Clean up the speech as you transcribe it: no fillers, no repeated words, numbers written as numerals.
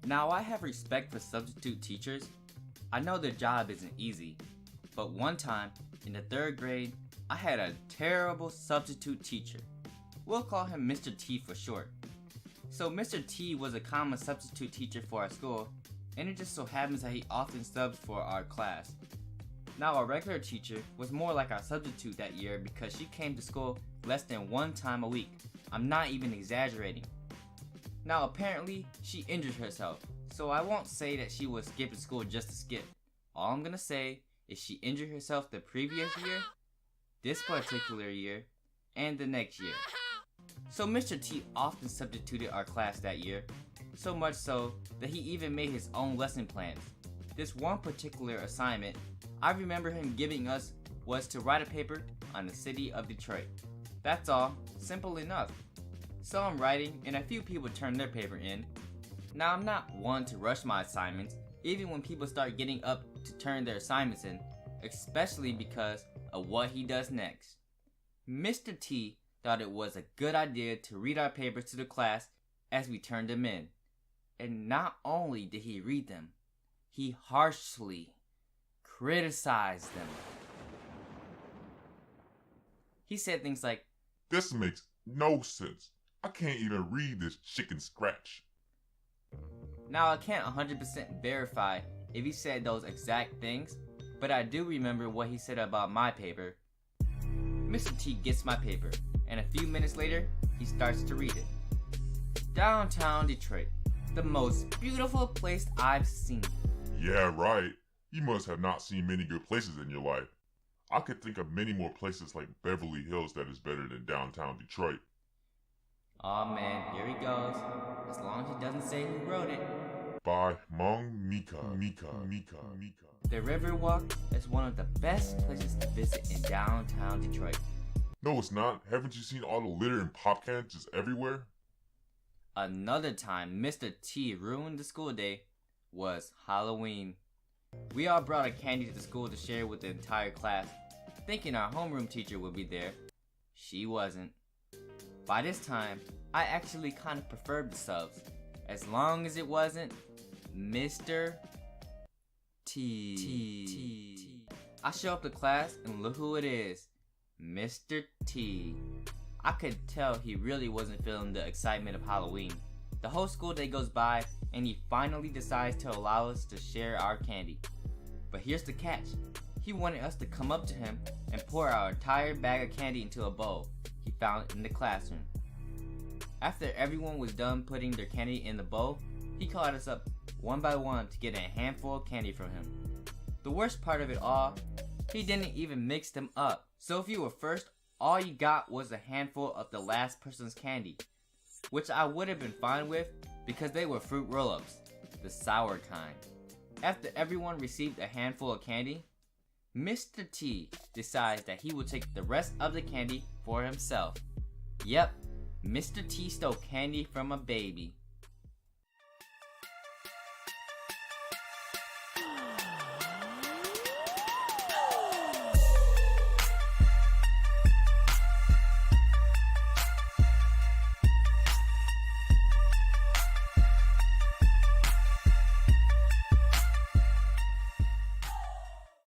Now I have respect for substitute teachers. I know their job isn't easy, but one time in the 3rd grade, I had a terrible substitute teacher. We'll call him Mr. T for short. So Mr. T was a common substitute teacher for our school, and it just so happens that he often subs for our class. Now our regular teacher was more like our substitute that year because she came to school less than 1 time a week. I'm not even exaggerating. Now apparently she injured herself, so I won't say that she was skipping school just to skip. All I'm gonna say is she injured herself the previous year, this particular year, and the next year. So Mr. T often substituted our class that year, so much so that he even made his own lesson plans. This one particular assignment I remember him giving us was to write a paper on the city of Detroit. That's all, simple enough. So I'm writing and a few people turn their paper in. Now I'm not one to rush my assignments, even when people start getting up to turn their assignments in, especially because of what he does next. Mr. T thought it was a good idea to read our papers to the class as we turned them in. And not only did he read them, he harshly criticized them. He said things like, "This makes no sense. I can't even read this chicken scratch." Now I can't 100% verify if he said those exact things, but I do remember what he said about my paper. Mr. T gets my paper, and a few minutes later, he starts to read it. Downtown Detroit, the most beautiful place I've seen. Yeah, right. You must have not seen many good places in your life. I could think of many more places like Beverly Hills that is better than downtown Detroit. Aw man, here he goes. As long as he doesn't say who wrote it. By Mong Mika. The Riverwalk is one of the best places to visit in downtown Detroit. No, it's not. Haven't you seen all the litter and pop cans just everywhere? Another time Mr. T ruined the school day was Halloween. We all brought a candy to the school to share with the entire class, thinking our homeroom teacher would be there. She wasn't. By this time, I actually kind of preferred the subs, as long as it wasn't Mr. T. I show up to class and look who it is, Mr. T. I could tell he really wasn't feeling the excitement of Halloween. The whole school day goes by and he finally decides to allow us to share our candy. But here's the catch. He wanted us to come up to him and pour our entire bag of candy into a bowl he found in the classroom. After everyone was done putting their candy in the bowl, he called us up one by one to get a handful of candy from him. The worst part of it all, he didn't even mix them up. So if you were first, all you got was a handful of the last person's candy, which I would have been fine with because they were fruit roll-ups, the sour kind. After everyone received a handful of candy, Mr. T decides that he will take the rest of the candy for himself. Yep, Mr. T stole candy from a baby.